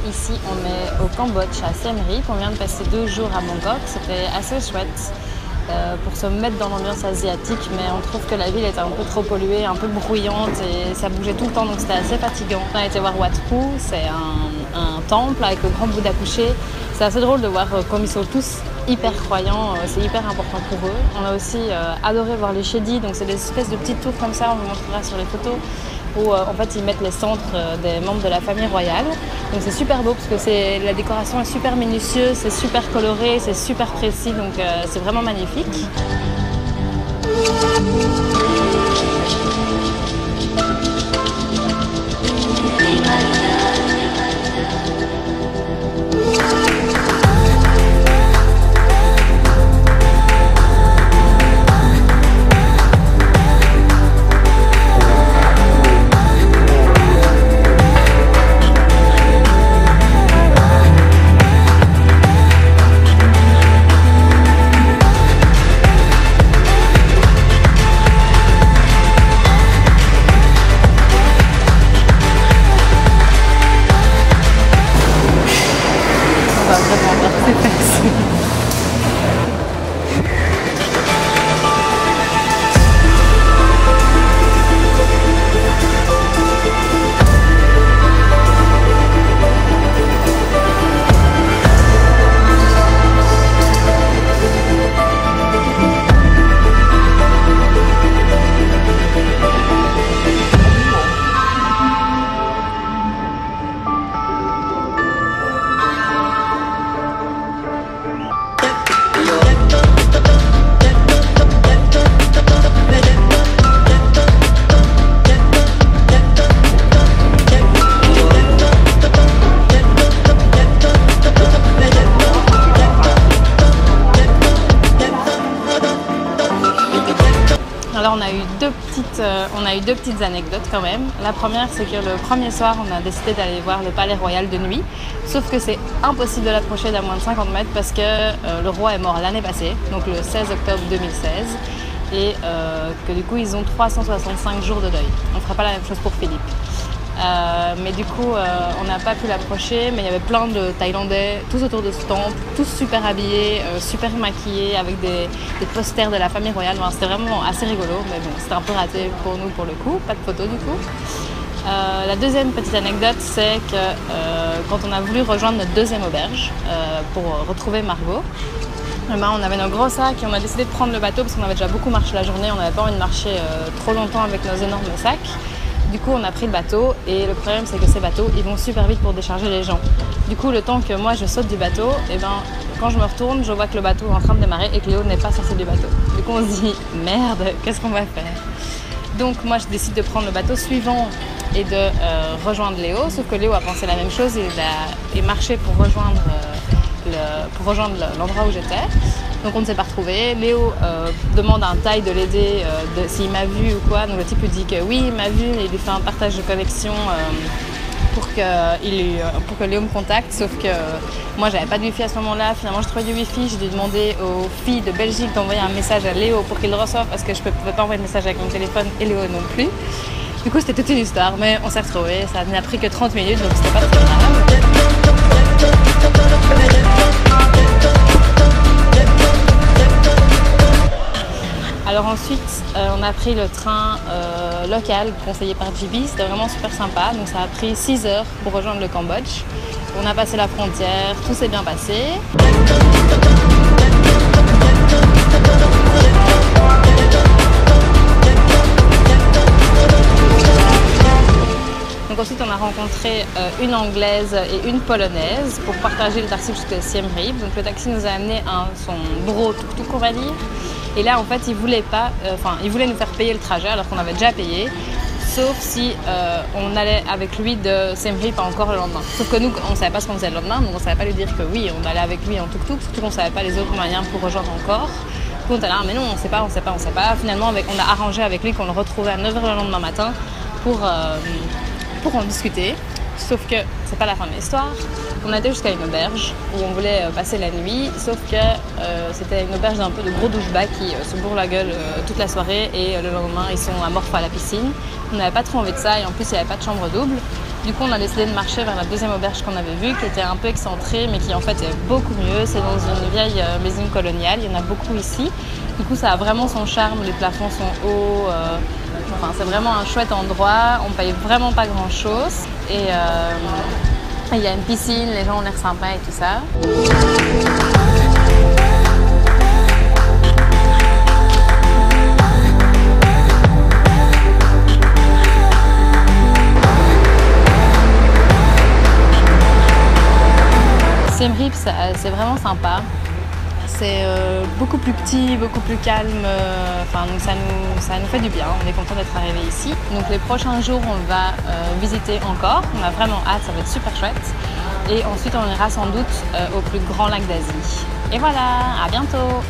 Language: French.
ici on est au Cambodge, à Siem Reap. On vient de passer 2 jours à Bangkok, c'était assez chouette pour se mettre dans l'ambiance asiatique, mais on trouve que la ville était un peu trop polluée, un peu bruyante et ça bougeait tout le temps, donc c'était assez fatigant. On a été voir Wat Pho, c'est un temple avec le grand Bouddha couché. C'est assez drôle de voir comme ils sont tous hyper croyants, c'est hyper important pour eux. On a aussi adoré voir les Shedi, donc c'est des espèces de petites tours comme ça, on vous montrera sur les photos, où en fait ils mettent les centres des membres de la famille royale. Donc c'est super beau parce que la décoration est super minutieuse, c'est super coloré, c'est super précis, donc c'est vraiment magnifique. Alors on a eu deux petites anecdotes quand même. La première, c'est que le premier soir, on a décidé d'aller voir le palais royal de nuit. Sauf que c'est impossible de l'approcher d'à moins de 50 mètres parce que le roi est mort l'année passée, donc le 16 octobre 2016. Et que du coup, ils ont 365 jours de deuil. On ne fera pas la même chose pour Philippe. Mais du coup, on n'a pas pu l'approcher, mais il y avait plein de Thaïlandais, tous autour de ce temple, tous super habillés, super maquillés, avec des posters de la famille royale. Enfin, c'était vraiment assez rigolo, mais bon, c'était un peu raté pour nous pour le coup, pas de photos du coup. La deuxième petite anecdote, c'est que quand on a voulu rejoindre notre deuxième auberge pour retrouver Margot, on avait nos gros sacs et on a décidé de prendre le bateau parce qu'on avait déjà beaucoup marché la journée, on n'avait pas envie de marcher trop longtemps avec nos énormes sacs. Du coup, on a pris le bateau et le problème, c'est que ces bateaux, ils vont super vite pour décharger les gens. Du coup, le temps que moi, je saute du bateau, et ben, quand je me retourne, je vois que le bateau est en train de démarrer et que Léo n'est pas sorti du bateau. Du coup, on se dit, merde, qu'est-ce qu'on va faire? Donc, moi, je décide de prendre le bateau suivant et de rejoindre Léo, sauf que Léo a pensé la même chose, il est marché pour rejoindre l'endroit où j'étais. Donc on ne s'est pas retrouvés. Léo demande à un Thaï de l'aider s'il m'a vu ou quoi. Donc le type lui dit que oui, il m'a vu et il lui fait un partage de connexion pour que Léo me contacte. Sauf que moi j'avais pas de wifi à ce moment-là. Finalement je trouvais du wifi. J'ai dû demander aux filles de Belgique d'envoyer un message à Léo pour qu'il le reçoive parce que je ne pouvais pas envoyer de message avec mon téléphone et Léo non plus. Du coup c'était toute une histoire, mais on s'est retrouvés. Ça n'a pris que 30 minutes donc c'était pas très grave. Alors ensuite, on a pris le train local conseillé par JB, c'était vraiment super sympa. Donc ça a pris 6 heures pour rejoindre le Cambodge. On a passé la frontière, tout s'est bien passé. Donc ensuite, on a rencontré une Anglaise et une Polonaise pour partager le taxi jusqu'à Siem Reap. Donc le taxi nous a amené à son gros tuk-tuk, on va dire. Et là, en fait, il voulait nous faire payer le trajet alors qu'on avait déjà payé, sauf si on allait avec lui de Siem Reap encore le lendemain. Sauf que nous, on ne savait pas ce qu'on faisait le lendemain, donc on ne savait pas lui dire que oui, on allait avec lui en tuk-tuk, surtout qu'on ne savait pas les autres moyens pour rejoindre encore. Du coup, on était là, mais non, on ne sait pas. Finalement, on a arrangé avec lui qu'on le retrouvait à 9 h le lendemain matin pour en discuter. Sauf que c'est pas la fin de l'histoire. On a été jusqu'à une auberge où on voulait passer la nuit, sauf que c'était une auberge d'un peu de gros douchebags qui se bourrent la gueule toute la soirée et le lendemain ils sont amorphes à la piscine. On n'avait pas trop envie de ça et en plus il n'y avait pas de chambre double. Du coup, on a décidé de marcher vers la deuxième auberge qu'on avait vue, qui était un peu excentrée, mais qui en fait est beaucoup mieux. C'est dans une vieille maison coloniale, il y en a beaucoup ici. Du coup, ça a vraiment son charme, les plafonds sont hauts. Enfin, c'est vraiment un chouette endroit, on paye vraiment pas grand-chose. Et il y a une piscine, les gens ont l'air sympas et tout ça. Siem Reap, c'est vraiment sympa. C'est beaucoup plus petit, beaucoup plus calme. Donc ça nous fait du bien. On est content d'être arrivé ici. Donc les prochains jours, on va visiter encore. On a vraiment hâte, ça va être super chouette. Et ensuite, on ira sans doute au plus grand lac d'Asie. Et voilà, à bientôt!